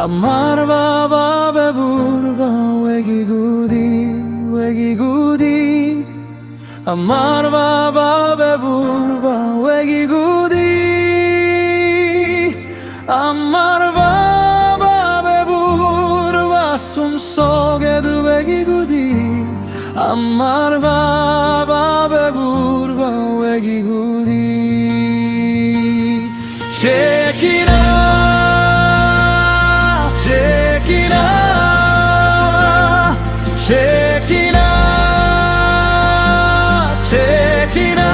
আমার বাবা বেবুরবা ওয়েগি গুদি আমার বাবা বেবুরবা ওয়েগি গুদি আমার বাবা বেবুরবা sun soge du ওয়েগি গুদি আমার বাবা বেবুরবা ওয়েগি godi Shekina Shekina Shekina Shekina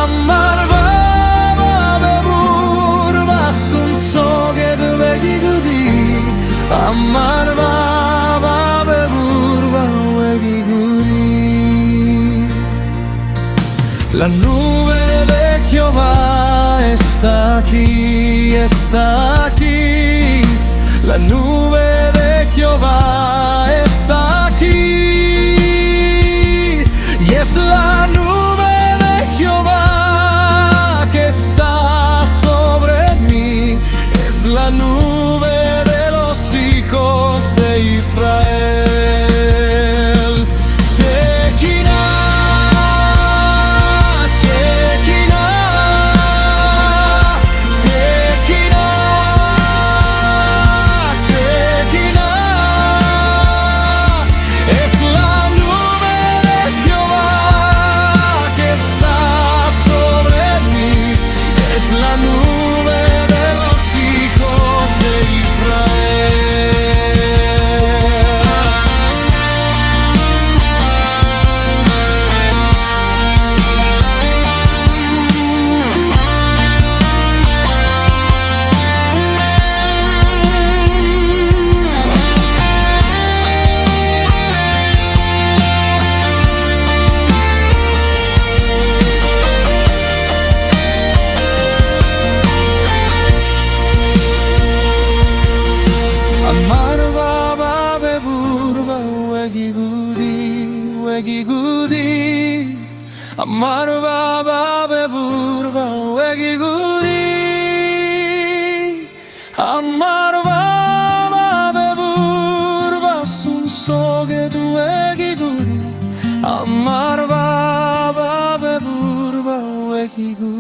Amar baba beburba sun soge du vegi gudi Amar baba beburba vegi gudi La nube de Jehová está aquí, la nube de Jehová está aquí, y es la nube de Jehová que está sobre mí, es la nube de los hijos de Israel. Amar baba beburba wegi gudi Amar baba beburba wegi gudi Amar baba beburba sun soge du wegi gudi Amar baba beburba wegi gudi